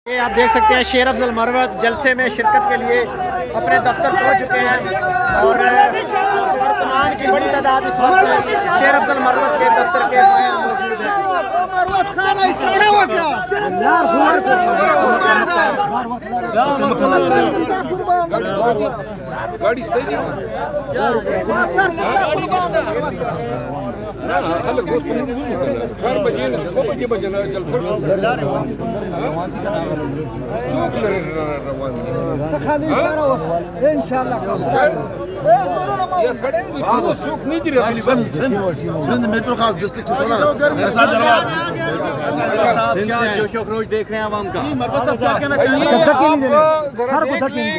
ये आप देख सकते हैं शेर अफजल मरवत जलसे में शिरकत के लिए अपने दफ्तर पहुंच चुके हैं और कारकुनान की बड़ी तादाद इस वक्त शेर अफजल मरवत के दफ्तर के बाहर मौजूद है। देख रहे हैं आवाम का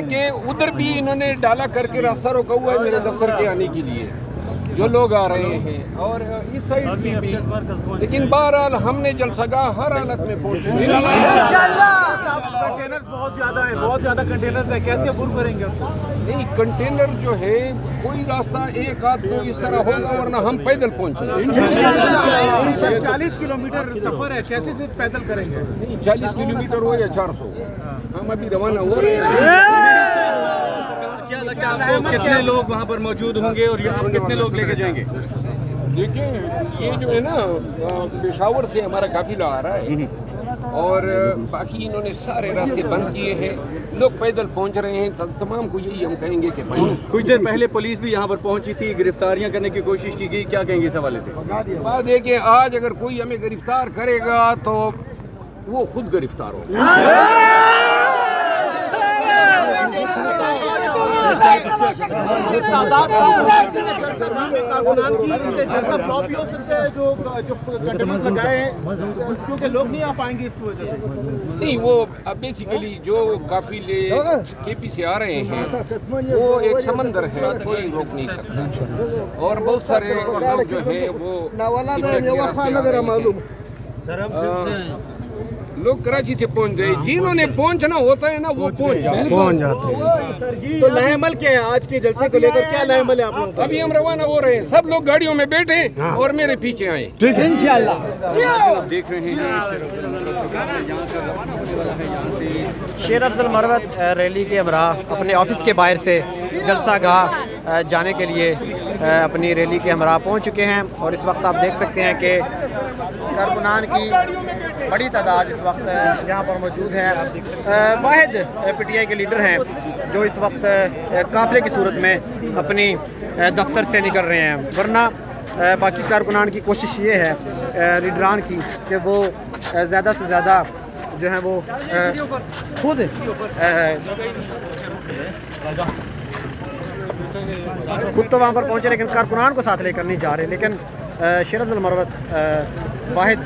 कि उधर भी इन्होंने डाला करके रास्ता रोका हुआ है मेरे दफ्तर के आने के लिए जो लोग आ रहे हैं और इस साइड भी लेकिन बहरहाल हमने जलसगाह हर हालत में पहुंचे। कंटेनर्स बहुत ज्यादा है, बहुत ज्यादा कंटेनर्स है, कैसे अबूर करेंगे? नहीं, कंटेनर जो है कोई रास्ता एक आध को इस तरह होगा वरना हम पैदल पहुंचे। 40 किलोमीटर सफर है, कैसे से पैदल करेंगे? नहीं, 40 किलोमीटर हो या 400, हम अभी रवाना हुए। क्या लगता है आपको कितने लोग वहाँ पर मौजूद होंगे और यहाँ पर कितने लोग लेके जाएंगे? देखिए, ये जो है ना पेशावर से हमारा काफिला आ रहा है और बाकी इन्होंने सारे रास्ते बंद किए हैं, लोग पैदल पहुंच रहे हैं। तमाम को यही हम कहेंगे कि भाई कुछ देर पहले पुलिस भी यहाँ पर पहुंची थी, गिरफ्तारियां करने की कोशिश की गई, क्या कहेंगे इस हवाले से? बात है कि आज अगर कोई हमें गिरफ्तार करेगा तो वो खुद गिरफ्तार होगा। क्योंकि लोग नहीं आ पाएंगे इसकी वजह से। नहीं, वो बेसिकली जो काफिले केपी से आ रहे हैं वो एक समंदर है, कोई रोक नहीं सकता और बहुत सारे लोग जो है वो लोग कराची से पहुंच गए। जिन्होंने पहुंचना होता है ना वो पहुंच जाते हैं। तो लाहेमल क्या है आज के जलसे को लेकर? क्या लाहेमल है आप लोग? अभी हम रवाना हो रहे हैं, सब लोग गाड़ियों में बैठे और मेरे पीछे आए। ठीक है, इंशाल्लाह। देख रहे हैं शेर अफजल मरवत रैली के हमरा अपने ऑफिस के बाहर से जलसा गाह जाने के लिए अपनी रैली के हमरा पहुंच चुके हैं और इस वक्त आप देख सकते हैं कि कारकुनान की बड़ी तादाद इस वक्त यहाँ पर मौजूद है। वाहिद पीटीआई के लीडर हैं जो इस वक्त काफिले की सूरत में अपनी दफ्तर से निकल रहे हैं, वरना बाकी कारकुनान की कोशिश ये है लीडरान की कि वो ज़्यादा से ज़्यादा जो है वो खुद तो वहाँ पर पहुँचे लेकिन कारकुनान को साथ लेकर नहीं जा रहे। लेकिन शेर अफजल मरवत वाहिद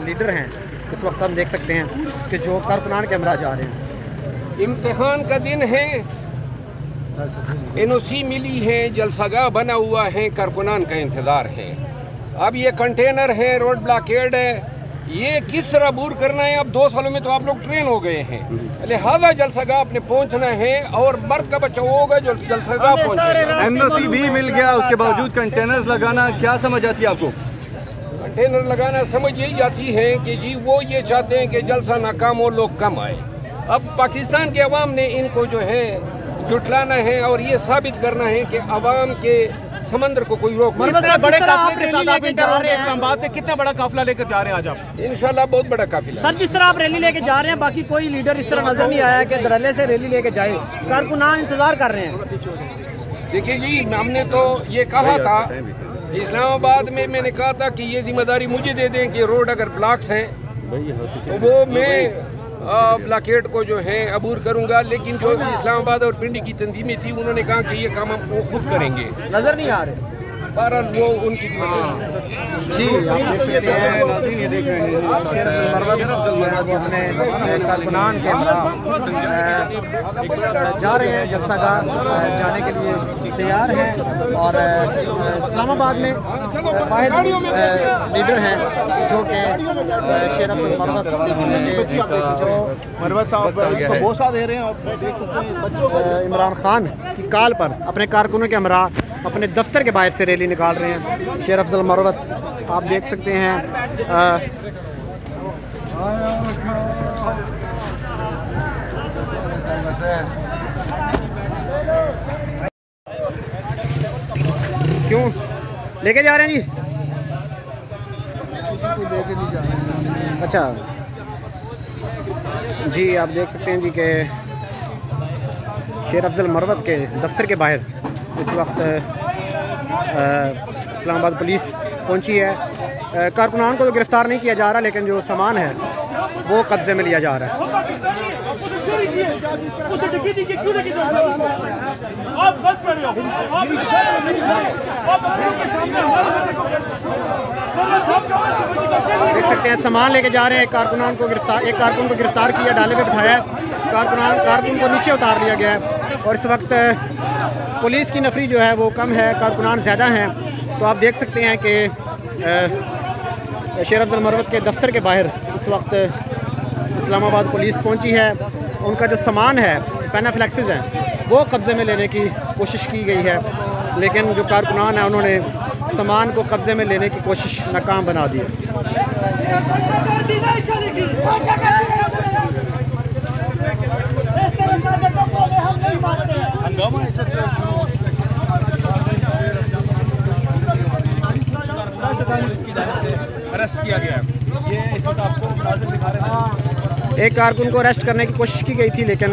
लीडर हैं इस वक्त हम देख सकते हैं कि जो कारकुनान के हमरा जा रहे हैं। इम्तिहान का दिन है, एनओसी मिली है, जलसागाह बना हुआ है, कारकुनान का इंतज़ार है। अब ये कंटेनर है, रोड ब्लॉकेड है, ये किस तरह अबूर करना है? अब 2 सालों में तो आप लोग ट्रेन हो गए हैं, लिहाजा जलसागाह आपने पहुंचना है और मर्द का बच्चा होगा जो जलसागाह पहुंचेगा। एनओसी भी मिल गया, उसके बावजूद कंटेनर्स लगाना क्या समझ आती है आपको? कंटेनर लगाना समझ यही आती है कि जी वो ये चाहते हैं कि जलसा नाकाम हो, लोग कम आए। अब पाकिस्तान के अवाम ने इनको जो है जुटलाना है और ये साबित करना है कि अवाम के समंदर को कोई रोक नहीं। बड़े काफिले के साथ आप जा रहे हैं इस्लामाबाद से, कितना बड़ा काफिला लेकर जा रहे हैं आज आप? इंशाल्लाह बहुत बड़ा काफिला। सर, जिस तरह आप रैली लेके जा रहे हैं बाकी कोई लीडर इस तरह नजर नहीं आया कि धड़ल्ले से रैली लेके जाए, कारकुनान इंतजार कर रहे हैं। देखिए जी, हमने तो ये कहा था इस्लामाबाद में, मैंने कहा था कि ये जिम्मेदारी मुझे दे दें कि रोड अगर ब्लॉक्स हैं तो वो मैं ब्लॉकेट को जो है अबूर करूंगा, लेकिन जो इस्लामाबाद और पिंडी की तंजीमें थी उन्होंने कहा कि ये काम हम वो खुद करेंगे, नजर नहीं आ रहे। बहरहाल वो उनकी जी आप देख सकते हैं ये देख रहे हैं अपने कारकुनान के हमरा जा रहे हैं जलसागाह जाने के लिए तैयार हैं और इस्लामाबाद में वाहिद लीडर हैं जो कि शेर अफजल मरवत जो मरवत साहब इसको बोसा दे रहे हैं और देख सकते हैं बच्चों को इमरान खान की काल पर अपने कारकुनों के हमरा अपने दफ्तर के बाहर से रैली निकाल रहे हैं। शेर अफजल मरवत आप देख सकते हैं लेके जा रहे हैं जी? अच्छा जी, आप देख सकते हैं जी कि शेर अफजल मरवत के दफ्तर के बाहर इस वक्त इस्लामाबाद पुलिस पहुंची है। कारकुनान को तो गिरफ़्तार नहीं किया जा रहा, लेकिन जो सामान है वो कब्जे में लिया जा रहा है। देख सकते हैं सामान लेके जा रहे हैं। एक कारकुन को गिरफ्तार किया, डाले पे बिठाया। कारकुन को नीचे उतार लिया गया है और इस वक्त पुलिस की नफरी जो है वो कम है, कारकुनान ज़्यादा हैं। तो आप देख सकते हैं कि शेर अफजल मरवत के दफ्तर के बाहर इस वक्त इस्लामाबाद पुलिस पहुंची है। उनका जो सामान है, पेनाफ्लेक्सेस हैं, वो कब्ज़े में लेने की कोशिश की गई है, लेकिन जो कारकुनान है उन्होंने सामान को कब्ज़े में लेने की कोशिश नाकाम बना दी है। अरेस्ट किया गया है। ये इस वक्त आपको मुनाज़िर दिखा रहे हैं। एक कारकुन को अरेस्ट करने की कोशिश की गई थी, लेकिन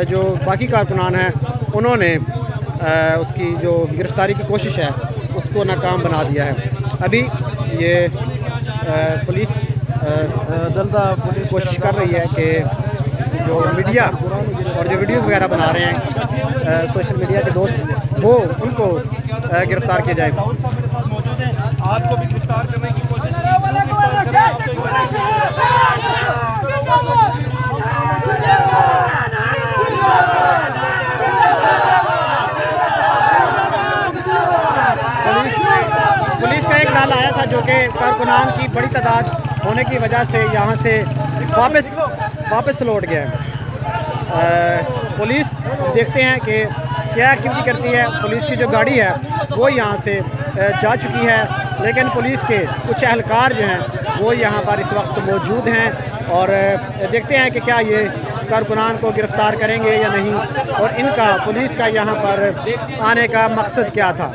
जो बाकी कारकुनान हैं उन्होंने उसकी जो गिरफ्तारी की कोशिश है उसको नाकाम बना दिया है। अभी ये पुलिस कोशिश कर रही है कि जो मीडिया और जो वीडियोस वगैरह बना रहे हैं सोशल मीडिया के दोस्त, वो उनको गिरफ़्तार किया जाए। आपको भी गिरफ्तार करने की कोशिश पुलिस का एक नारा आया था जो कि कारकुनान की बड़ी तादाद होने की वजह से यहाँ से वापस लौट गया है। पुलिस देखते हैं कि क्या एक्टिविटी करती है। पुलिस की जो गाड़ी है वो यहाँ से जा चुकी है, लेकिन पुलिस के कुछ एहलकार जो हैं वो यहाँ पर इस वक्त मौजूद हैं और देखते हैं कि क्या ये कारकुनान को गिरफ़्तार करेंगे या नहीं, और इनका पुलिस का यहाँ पर आने का मकसद क्या था।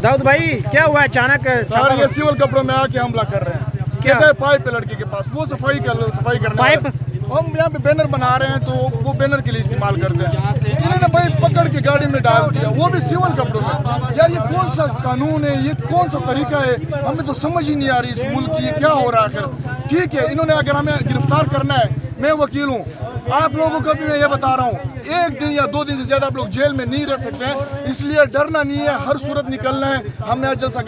दाऊद भाई, क्या हुआ अचानक? सर ये सिविल कपड़ों में आके हमला कर रहे हैं। कहते हैं पाइप है लड़की के पास, वो सफाई करने पाइप हम यहाँ पे बैनर बना रहे हैं तो वो बैनर के लिए इस्तेमाल करते हैं। इन्होंने भाई पकड़ के गाड़ी में डाल दिया, वो भी सिविल कपड़ों में। यार ये कौन सा कानून है, ये कौन सा तरीका है, हमें तो समझ ही नहीं आ रही इस मुल्क की ये क्या हो रहा है आखिर। ठीक है, इन्होंने अगर हमें गिरफ्तार करना है, मैं वकील हूँ, आप लोगों को भी मैं ये बता रहा हूँ, 1 दिन या 2 दिन से ज़्यादा आप लोग जेल में नहीं रह सकते हैं, इसलिए डरना नहीं है, हर सूरत निकलना है। हमने आज जलसा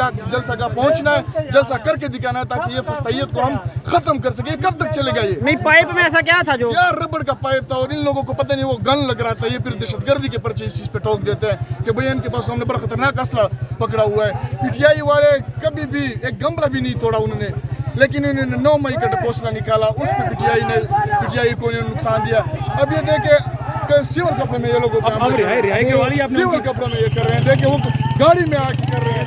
गाह पहुँचना है, जलसा करके दिखाना है ताकि ये फस्तैयत को हम ख़त्म कर सके। कब तक चलेगा ये? नहीं, पाइप में ऐसा क्या था जो यार रबड़ का पाइप था और इन लोगों को पता नहीं वो गन लग रहा था। ये फिर दहशतगर्दी के पर्चे इस चीज़ पे ठोक देते हैं कि भैया इनके पास हमने बड़ा खतरनाक असला पकड़ा हुआ है। पीटीआई वाले कभी भी एक गमला भी नहीं तोड़ा उन्होंने, लेकिन इन्होंने 9 मई का ढकोसला निकाला, उस पर पीटीआई को नुकसान दिया। अब ये देखे सिविल कपड़े में ये लोग सिविल कपड़ों में ये कर रहे हैं। देखिए वो गाड़ी में आके कर रहे हैं।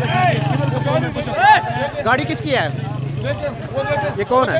गाड़ी किसकी है? देखिए वो देखिए ये कौन है?